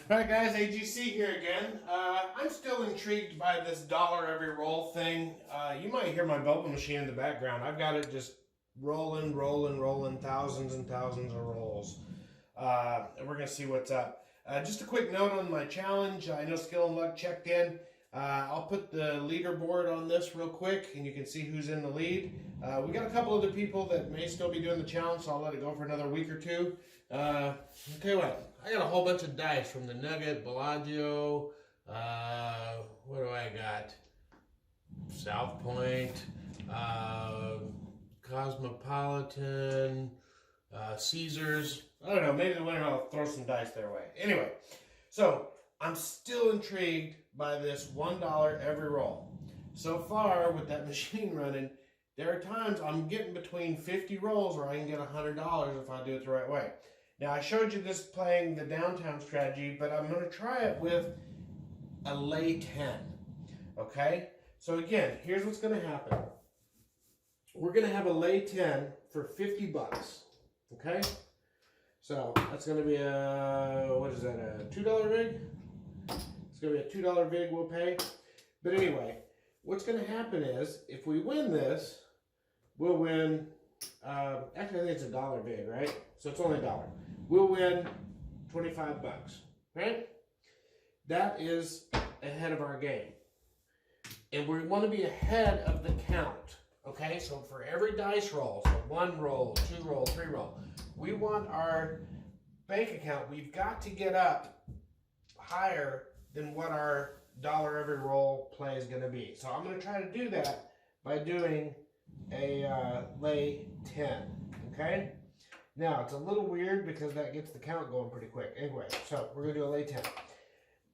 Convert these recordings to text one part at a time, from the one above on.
Alright guys, AGC here again. I'm still intrigued by this dollar every roll thing. You might hear my bubble machine in the background. I've got it just rolling, thousands and thousands of rolls. And we're going to see what's up. Just a quick note on my challenge. I know Skill and Luck checked in. I'll put the leaderboard on this real quick and you can see who's in the lead. We got a couple other people that may still be doing the challenge, so I'll let it go for another week or two. I'll tell you what, I got a whole bunch of dice from the Nugget, Bellagio, what do I got? South Point, Cosmopolitan, Caesars. I don't know, maybe the winner, I'll throw some dice their way. Anyway, so I'm still intrigued by this $1 every roll. So far, with that machine running, there are times I'm getting between 50 rolls where I can get $100 if I do it the right way. Now, I showed you this playing the downtown strategy, but I'm going to try it with a lay 10. Okay? So again, here's what's going to happen. We're going to have a lay 10 for 50 bucks. Okay? So that's going to be a, what is that, a $2 vig? It's going to be a $2 vig we'll pay. But anyway, what's going to happen is, if we win this, we'll win, actually I think it's a $1 vig, right? So it's only $1. We'll win 25 bucks, right? That is ahead of our game. And we want to be ahead of the count, okay? So for every dice roll, so 1 roll, 2 roll, 3 roll, we want our bank account, we've got to get up higher than what our dollar every roll play is going to be. So I'm going to try to do that by doing a lay 10, okay? Now, it's a little weird because that gets the count going pretty quick. Anyway, so we're going to do a lay 10.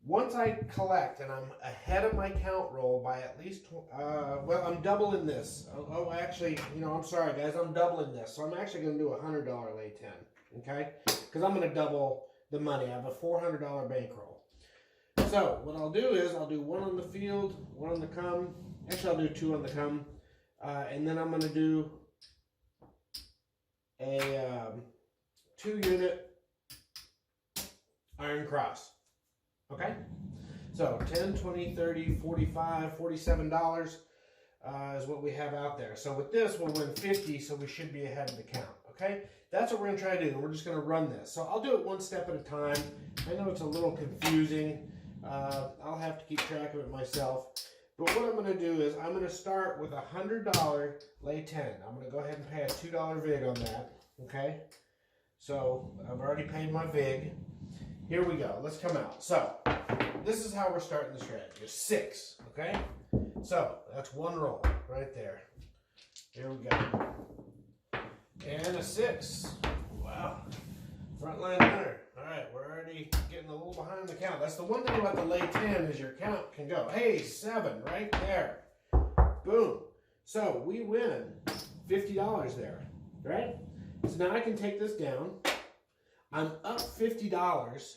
Once I collect and I'm ahead of my count roll by at least, well, I'm doubling this. Oh, actually, you know, I'm sorry, guys. I'm doubling this. So I'm actually going to do a $100 lay 10, okay? Because I'm going to double the money. I have a $400 bankroll. So what I'll do is I'll do 1 on the field, 1 on the come. Actually, I'll do 2 on the come. And then I'm going to do a 2-unit iron cross. Okay? So 10, 20, 30, 45, $47 is what we have out there. So with this, we'll win 50, so we should be ahead of the count. Okay? That's what we're going to try to do, and we're just going to run this. So I'll do it one step at a time. I know it's a little confusing. I'll have to keep track of it myself. But what I'm going to do is I'm going to start with a $100 lay 10. I'm going to go ahead and pay a $2 vig on that. Okay? So I've already paid my vig. Here we go. Let's come out. So this is how we're starting the strategy. 6. Okay? So that's 1 roll right there. Here we go. And a 6. Wow. Frontline winner. All right, we're already getting a little behind the count. That's the one thing about the lay 10 is your count can go. Hey, 7 right there. Boom. So we win $50 there, right? So now I can take this down. I'm up $50.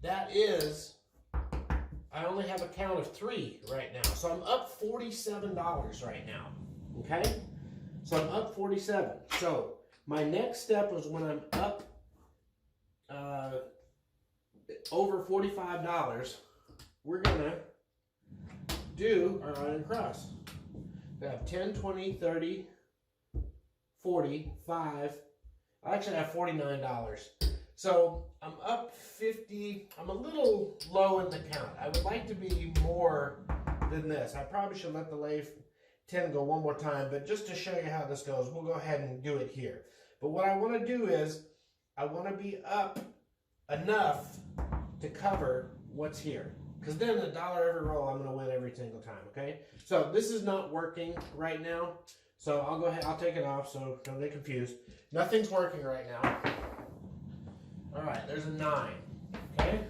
That is, I only have a count of 3 right now. So I'm up $47 right now, okay? So I'm up 47. So my next step is when I'm up over $45, we're going to do our iron cross. We have 10, 20, 30, 40, 5. I actually have $49. So I'm up 50. I'm a little low in the count. I would like to be more than this. I probably should let the lay 10 go one more time, but just to show you how this goes, we'll go ahead and do it here. But what I want to do is I want to be up enough to cover what's here. Because then $1 every roll, I'm going to win every single time, okay? So this is not working right now. So I'll go ahead, I'll take it off so don't get confused. Nothing's working right now. All right, there's a 9, okay?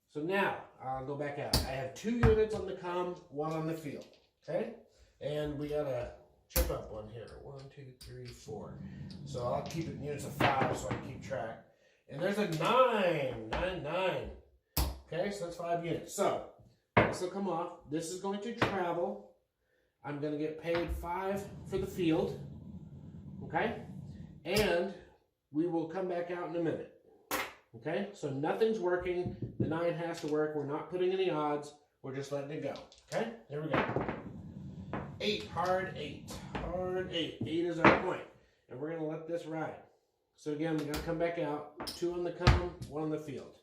So now, I'll go back out. I have 2 units on the come, 1 on the field, okay? And we got a chip up one here. 1, 2, 3, 4. So I'll keep it in units of 5 so I can keep track. And there's a 9, 9, 9. Okay, so that's 5 units. So this will come off. This is going to travel. I'm going to get paid 5 for the field. Okay? And we will come back out in a minute. Okay, so nothing's working. The 9 has to work. We're not putting any odds. We're just letting it go. Okay, here we go. 8, hard 8, hard 8. 8 is our point, and we're gonna let this ride. So again, we're gonna come back out. 2 on the come, 1 on the field.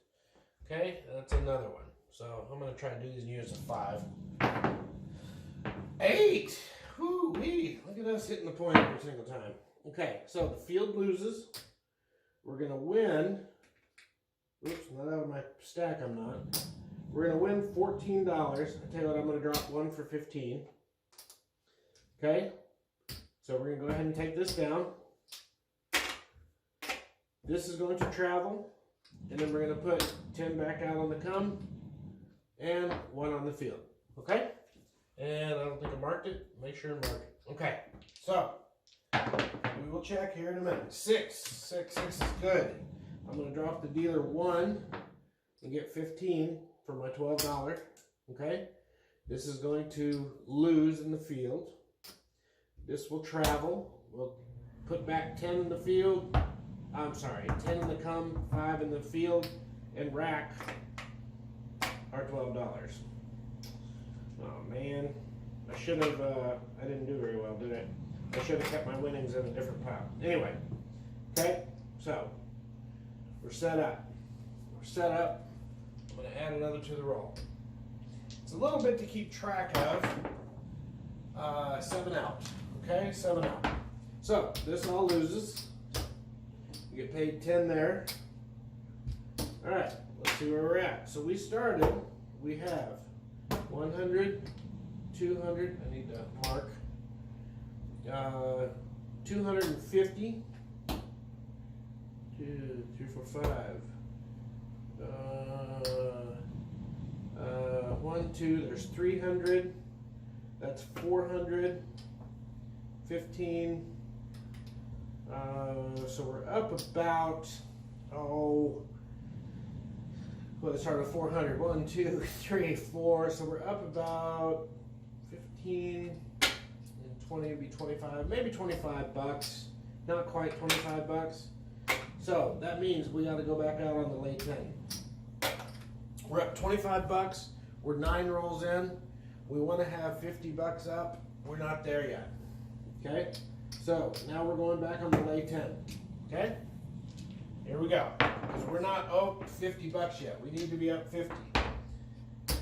Okay, that's another one. So I'm gonna try to do these units of 5. 8. Whoo-wee. Look at us hitting the point every single time. Okay, so the field loses. We're gonna win. Oops, not out of my stack, I'm not. We're gonna win $14. I tell you what, I'm gonna drop 1 for 15. Okay, so we're gonna go ahead and take this down. This is going to travel, and then we're gonna put 10 back out on the come, and 1 on the field. Okay, and I don't think I marked it. Make sure to mark it. Okay, so we will check here in a minute. 6, 6, 6 is good. I'm gonna drop the dealer 1 and get 15 for my $12. Okay, this is going to lose in the field. This will travel. We'll put back 10 in the field. I'm sorry, 10 in the come, 5 in the field, and rack our $12. Oh man, I should have, I didn't do very well, did I? I should have kept my winnings in a different pile. Anyway, okay, so we're set up. We're set up. I'm going to add another to the roll. It's a little bit to keep track of. 7 out. Okay, 7 out. So this all loses. You get paid 10 there. All right, let's see where we're at. So we started, we have 100, 200, I need to mark, 250, 2, 3, 4, 5, 1, 2, there's 300, that's 400, 15, so we're up about, well, it started at 400, 1, 2, 3, 4, so we're up about 15, and 20 would be 25, maybe 25 bucks, not quite 25 bucks. So that means we got to go back out on the late 10. We're up 25 bucks. We're 9 rolls in. We want to have 50 bucks up. We're not there yet. Okay? So now we're going back on the late 10. Okay? Here we go. Because we're not up 50 bucks yet. We need to be up 50.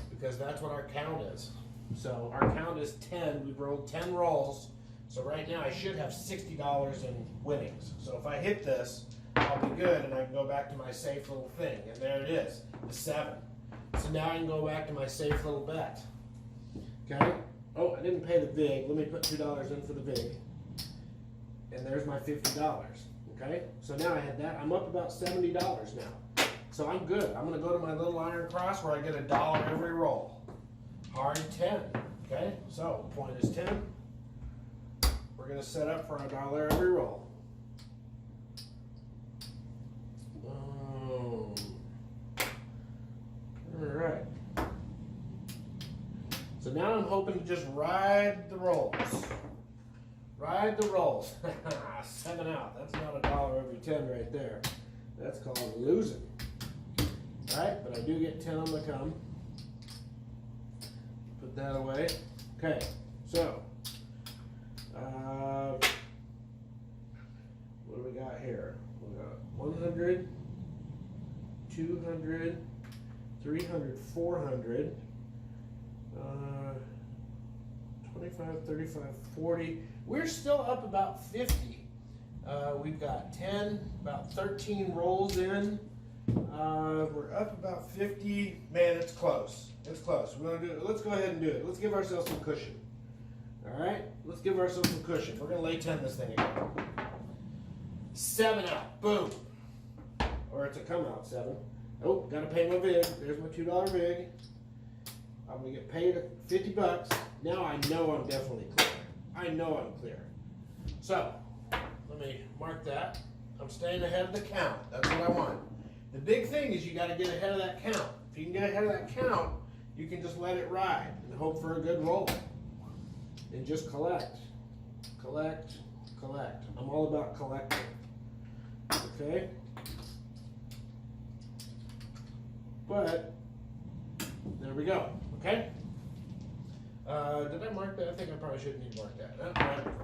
Because that's what our count is. So our count is 10. We've rolled 10 rolls. So right now I should have $60 in winnings. So if I hit this, I'll be good and I can go back to my safe little thing. And there it is, the 7. So now I can go back to my safe little bet. Okay? Oh, I didn't pay the VIG. Let me put $2 in for the VIG. And there's my $50. Okay? So now I had that. I'm up about $70 now. So I'm good. I'm going to go to my little iron cross where I get $1 every roll. Hard 10. Okay? So point is 10. We're going to set up for $1 every roll. Alright. So now I'm hoping to just ride the rolls. Ride the rolls. 7 out. That's not $1 every 10 right there. That's called losing. Alright, but I do get 10 on the come. Put that away. Okay, so what do we got here? We got 100, 200, 300, 400, 25, 35, 40. We're still up about 50. We've got 10, about 13 rolls in. We're up about 50. Man, it's close. It's close. We're gonna do it. Let's go ahead and do it. Let's give ourselves some cushion. All right, let's give ourselves some cushion. We're gonna lay 10 this thing again. 7 out. Boom. Or it's a come out 7. Oh, gotta pay my VIG. There's my $2 VIG. I'm gonna get paid 50 bucks. Now I know I'm definitely clear. I know I'm clear. So, let me mark that. I'm staying ahead of the count. That's what I want. The big thing is you gotta get ahead of that count. If you can get ahead of that count, you can just let it ride and hope for a good roll. And just collect. Collect, collect. I'm all about collecting. Okay? But there we go. Okay. Did I mark that? I think I probably shouldn't need to mark that.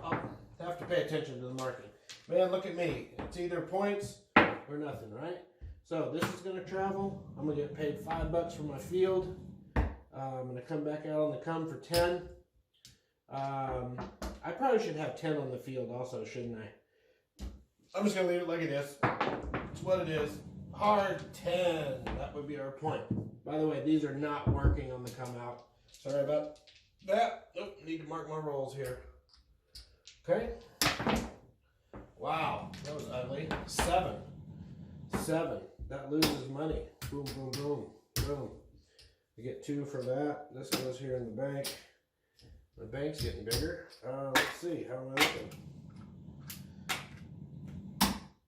I'll have to pay attention to the marking. Man, look at me. It's either points or nothing, right? So this is going to travel. I'm going to get paid $5 for my field. I'm going to come back out on the come for 10. I probably should have 10 on the field also, shouldn't I? I'm just going to leave it like it is. It's what it is. Hard 10. That would be our point. By the way, these are not working on the come out. Sorry about that. Oh, need to mark my rolls here. Okay. Wow, that was ugly. 7. That loses money. Boom, boom, boom, boom. We get 2 for that. This goes here in the bank. The bank's getting bigger. Let's see. How am I looking?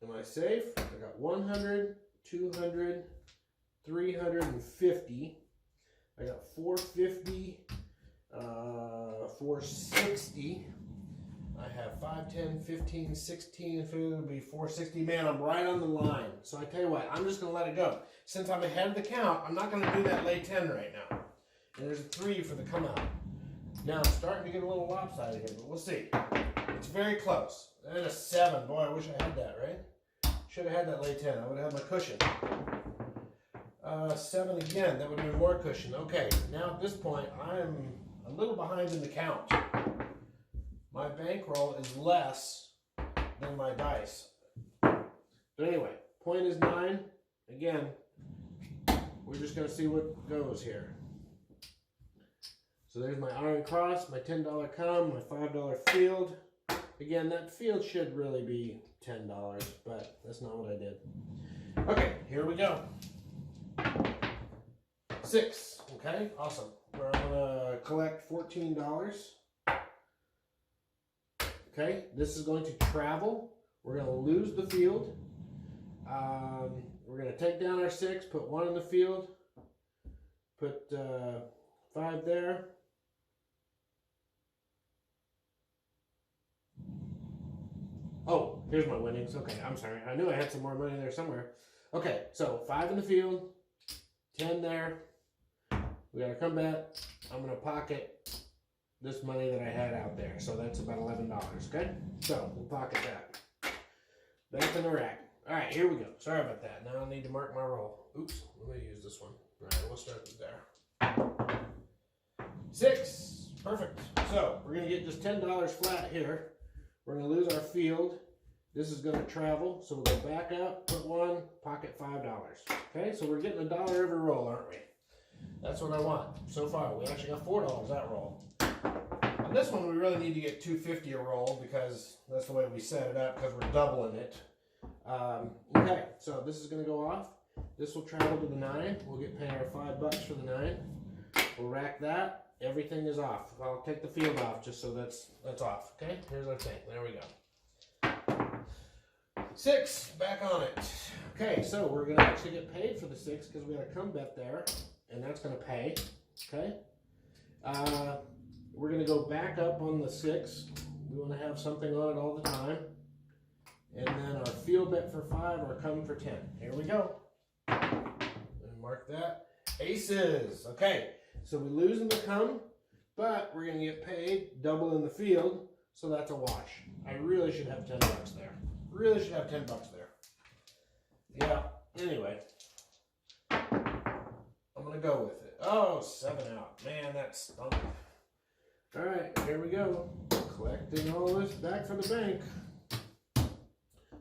Am I safe? I got 100, 200, 350. I got 450, 460. I have 5, 10, 15, 16. If it would be 460, man, I'm right on the line. So I tell you what, I'm just going to let it go. Since I'm ahead of the count, I'm not going to do that lay 10 right now. And there's a 3 for the come out. Now I'm starting to get a little lopsided here, but we'll see. It's very close. And a 7. Boy, I wish I had that, right? Should have had that lay 10. I would have had my cushion. 7 again. That would have been more cushion. Okay, now at this point, I'm a little behind in the count. My bankroll is less than my dice. But anyway, point is 9. Again, we're just going to see what goes here. So there's my iron cross, my $10 come, my $5 field. Again, that field should really be $10, but that's not what I did. Okay, here we go. 6. Okay, awesome. We're going to collect $14. Okay, this is going to travel. We're going to lose the field. We're going to take down our 6, put 1 in the field, put 5 there. Oh, here's my winnings. Okay, I'm sorry. I knew I had some more money there somewhere. Okay, so 5 in the field, 10 there. We got to come back. I'm going to pocket this money that I had out there. So that's about $11, okay? So we'll pocket that. Back in the rack. All right, here we go. Sorry about that. Now I need to mark my roll. Oops, let me use this one. All right, we'll start with there. 6. Perfect. So we're going to get just $10 flat here. We're going to lose our field. This is going to travel. So we'll go back up, put 1, pocket $5. Okay, so we're getting $1 every roll, aren't we? That's what I want. So far, we actually got $4 that roll. On this one, we really need to get $2.50 a roll because that's the way we set it up because we're doubling it. Okay, so this is going to go off. This will travel to the 9. We'll get paid our $5 for the 9. We'll rack that. Everything is off. I'll take the field off just so that's off. Okay, here's our thing. There we go. 6, back on it. Okay, so we're going to actually get paid for the 6 because we got a come bet there, and that's going to pay. Okay. We're going to go back up on the 6. We want to have something on it all the time. And then our field bet for 5 or come for 10. Here we go. And mark that. Aces. Okay. So we lose in the come, but we're going to get paid double in the field. So that's a wash. I really should have $10 there. Really should have $10 there. Yeah. Anyway. I'm going to go with it. Oh, 7 out. Man, that stunk. All right, here we go. Collecting all this back for the bank.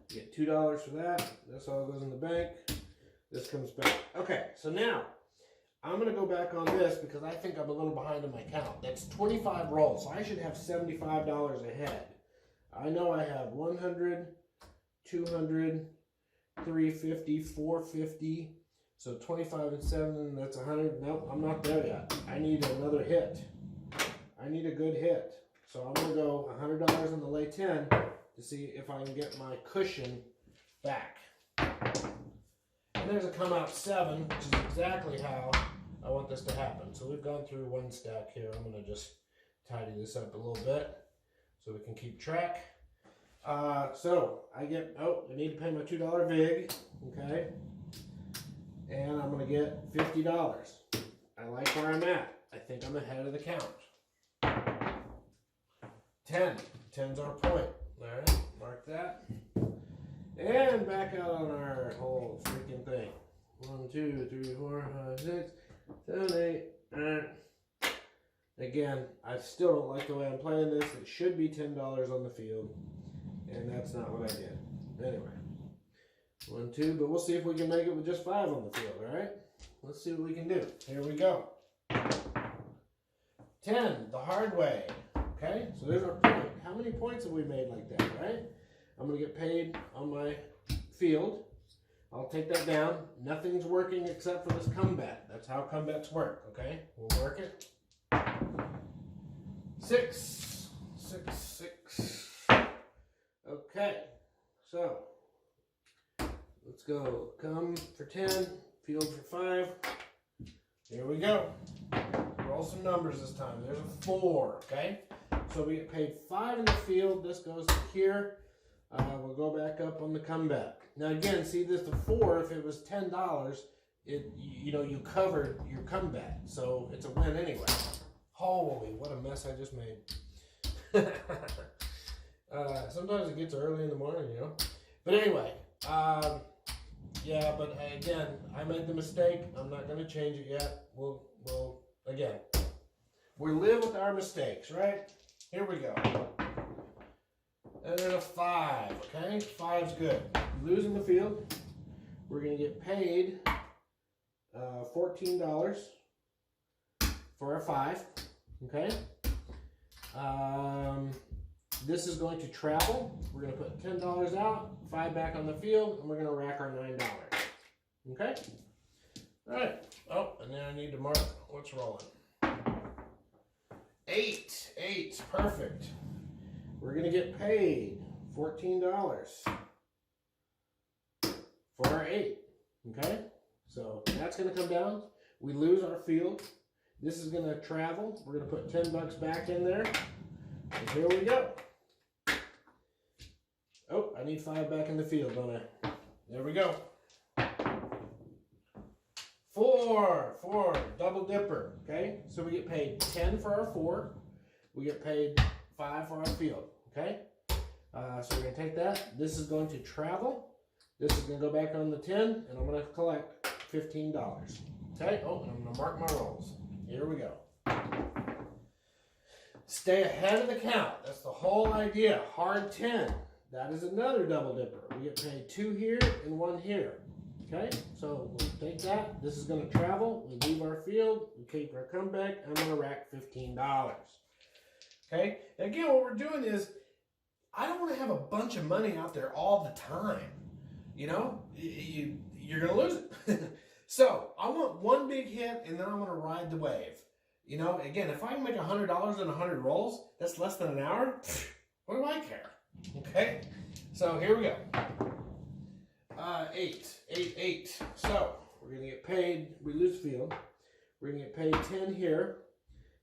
Get $2 for that. This all goes in the bank. This comes back. Okay, so now I'm going to go back on this because I think I'm a little behind in my count. That's 25 rolls, so I should have $75 ahead. I know I have 100, 200, 350, 450. So 25 and 7, that's 100. Nope, I'm not there yet. I need another hit. I need a good hit. So I'm going to go $100 on the lay 10 to see if I can get my cushion back. And there's a come out 7, which is exactly how I want this to happen. So we've gone through one stack here. I'm going to just tidy this up a little bit so we can keep track. So I get, I need to pay my $2 vig, okay? and I'm going to get $50. I like where I'm at. I think I'm ahead of the count. 10. 10's our point. All right, mark that. And back out on our whole freaking thing. 1, 2, 3, 4, 5, 6, 7, 8, 9. Again, I still don't like the way I'm playing this. It should be $10 on the field, and that's not what I did. Anyway, 1, 2, but we'll see if we can make it with just 5 on the field, all right? Let's see what we can do. Here we go. 10, the hard way. Okay, so there's our point. How many points have we made like that, right? I'm going to get paid on my field. I'll take that down. Nothing's working except for this comeback. That's how comebacks work, okay? We'll work it. 6, 6, 6. Okay, so let's go. Come for 10, field for 5. Here we go. Roll some numbers this time. There's a 4, okay? So we get paid 5 in the field. This goes to here. We'll go back up on the comeback. Now again, see this the 4. If it was $10, you covered your comeback, so it's a win anyway. Holy, what a mess I just made. Sometimes it gets early in the morning, you know. But anyway, yeah. But again, I made the mistake. I'm not going to change it yet. We'll again, we live with our mistakes, right? Here we go. And then a 5, okay? 5's good. Losing the field, we're going to get paid $14 for a 5, okay? This is going to travel. We're going to put $10 out, 5 back on the field, and we're going to rack our $9, okay? All right. Oh, and then I need to mark what's rolling. 8. 8's perfect. We're going to get paid $14 for our 8, okay? So that's going to come down. We lose our field. This is going to travel. We're going to put $10 back in there. And here we go. Oh, I need 5 back in the field, don't I? There we go. 4, double dipper, okay? So we get paid 10 for our 4. We get paid 5 for our field, okay? So we're going to take that. This is going to travel. This is going to go back on the 10, and I'm going to collect $15, okay? Oh, and I'm going to mark my rolls. Here we go. Stay ahead of the count. That's the whole idea. Hard 10. That is another double dipper. We get paid 2 here and 1 here. Okay, so we'll take that. This is going to travel. We leave our field. We keep our comeback. I'm going to rack $15. Okay, and again, what we're doing is, I don't want to have a bunch of money out there all the time. You know, you're going to lose it. So I want one big hit, and then I want to ride the wave. You know, again, if I can make $100 on 100 rolls, that's less than an hour. What do I care? Okay, so here we go. 8, 8, 8. So we're going to get paid. We lose field. We're going to get paid 10 here.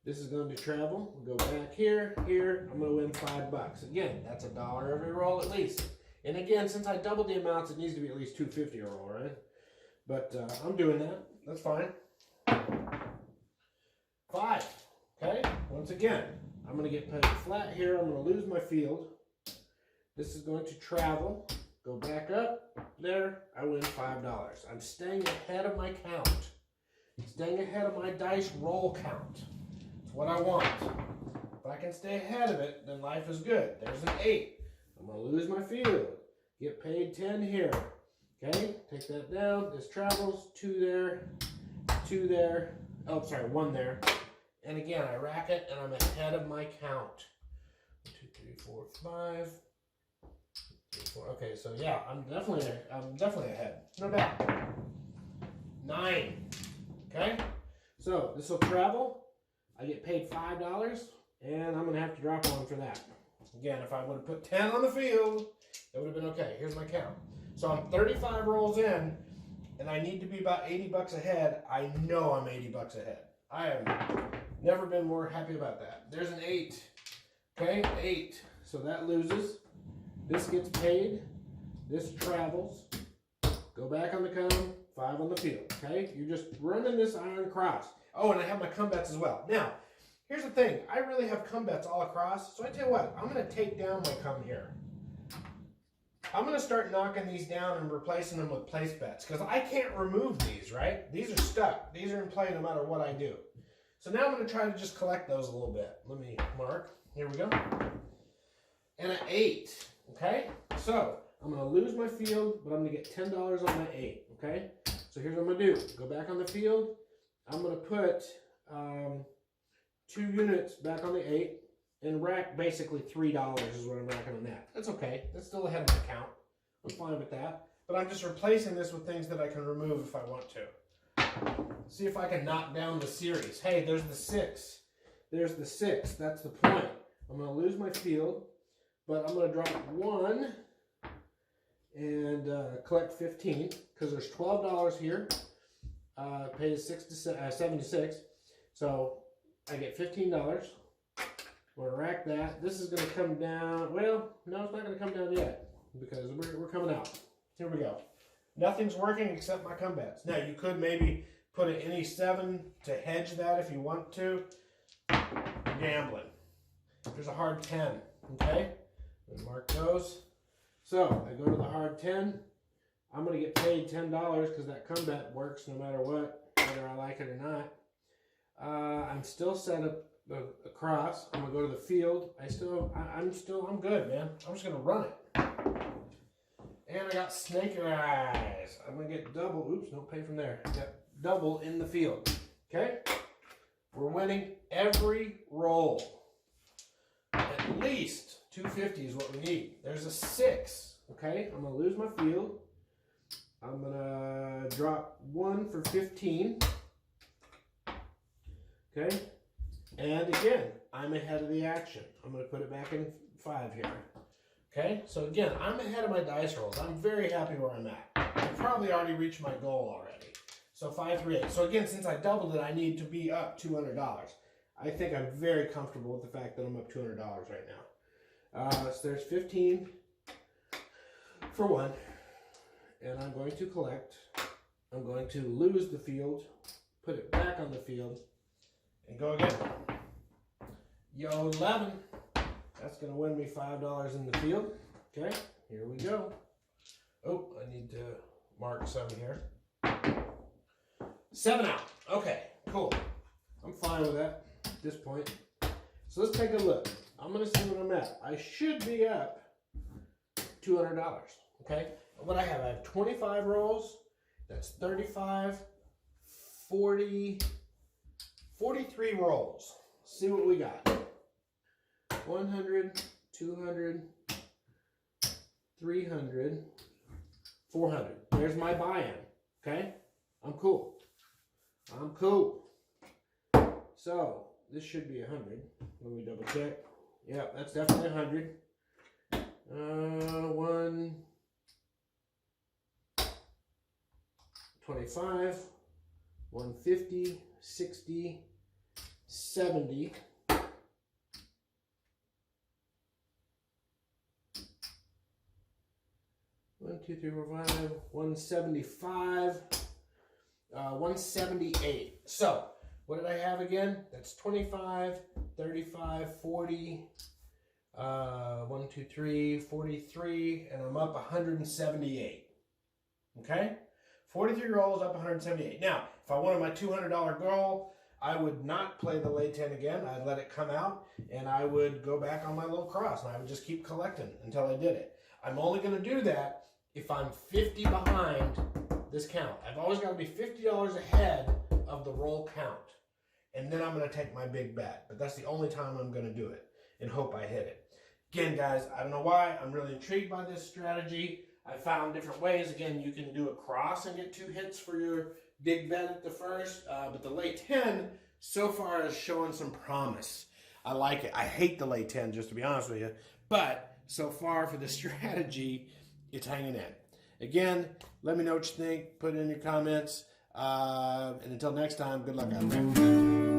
This is going to travel. We'll go back here, here. I'm going to win $5. Again, that's $1 every roll at least. And again, since I doubled the amounts, it needs to be at least $2.50 a roll, right? But I'm doing that. That's fine. 5. Okay. Once again, I'm going to get paid flat here. I'm going to lose my field. This is going to travel. Go back up, there, I win $5. I'm staying ahead of my count. Staying ahead of my dice roll count. It's what I want. If I can stay ahead of it, then life is good. There's an 8. I'm going to lose my field. Get paid 10 here. Okay, take that down. This travels, 2 there, 2 there. Oh, sorry, 1 there. And again, I rack it, and I'm ahead of my count. 1, 2, 3, 4, 5. Okay, so yeah, I'm definitely ahead. No doubt. 9. Okay, so this will travel. I get paid $5, and I'm gonna have to drop 1 for that. Again, if I would have put 10 on the field, it would have been okay. Here's my count. So I'm 35 rolls in, and I need to be about $80 ahead. I know I'm $80 ahead. I have never been more happy about that. There's an 8. Okay, 8. So that loses. This gets paid. This travels. Go back on the column. 5 on the field, okay? You're just running this iron across. Oh, and I have my come bets as well. Now, here's the thing. I really have come bets all across, so I tell you what, I'm going to take down my come here. I'm going to start knocking these down and replacing them with place bets, because I can't remove these, right? These are stuck. These are in play no matter what I do. So now I'm going to try to just collect those a little bit. Let me mark. Here we go. And an 8, okay? So I'm going to lose my field, but I'm going to get $10 on my 8, okay? So here's what I'm going to do. Go back on the field. I'm going to put 2 units back on the 8 and rack basically $3 is what I'm racking on that. That's okay. That's still ahead of my count. I'm fine with that. But I'm just replacing this with things that I can remove if I want to. See if I can knock down the series. Hey, there's the 6. There's the 6. That's the point. I'm going to lose my field, but I'm going to drop 1 and collect 15 because there's $12 here. Pays 76. So I get $15. We're going to rack that. This is going to come down. Well, no, it's not going to come down yet because we're coming out. Here we go. Nothing's working except my come bets. Now, you could maybe put an any 7 to hedge that if you want to. You're gambling. There's a hard 10, okay? And mark those. So, I go to the hard 10. I'm going to get paid $10 because that come bet works no matter what, whether I like it or not. I'm still set up across. I'm going to go to the field. I'm good, man. I'm just going to run it. And I got snake eyes. I'm going to get double. Oops, don't pay from there. Got double in the field. Okay? We're winning every roll. At least 250 is what we need. There's a 6. Okay? I'm going to lose my field. I'm going to drop 1 for 15. Okay? And again, I'm ahead of the action. I'm going to put it back in 5 here. Okay? So again, I'm ahead of my dice rolls. I'm very happy where I'm at. I've probably already reached my goal already. So 5, 3, 8. So again, since I doubled it, I need to be up $200. I think I'm very comfortable with the fact that I'm up $200 right now. So there's 15 for 1. And I'm going to collect. I'm going to lose the field, put it back on the field, and go again. Yo, 11. That's going to win me $5 in the field. Okay, here we go. Oh, I need to mark some here. 7 out. Okay, cool. I'm fine with that at this point. So let's take a look. I'm going to see what I'm at. I should be up $200. Okay, what I have 25 rolls. That's 35, 40, 43 rolls. Let's see what we got. 100, 200, 300, 400. There's my buy-in. Okay, I'm cool. I'm cool. So this should be 100. Let me double check. Yeah, that's definitely 100. 125, 150, 60, 70. 1, 2, 3, 4, 5, 175, 178. So, what did I have again? That's 25, 35, 40, 1, 2, 3, 43, and I'm up 178. Okay? 43 rolls, up 178. Now, if I wanted my $200 goal, I would not play the lay 10 again. I'd let it come out, and I would go back on my little cross, and I would just keep collecting until I did it. I'm only going to do that if I'm 50 behind this count. I've always got to be $50 ahead of the roll count. And then I'm going to take my big bet. But that's the only time I'm going to do it and hope I hit it. Again, guys, I don't know why. I'm really intrigued by this strategy. I found different ways. Again, you can do a cross and get 2 hits for your big bet at the first. But the lay 10 so far is showing some promise. I like it. I hate the lay 10, just to be honest with you. But so far for the strategy, it's hanging in. Again, let me know what you think. Put it in your comments. And until next time, good luck out there.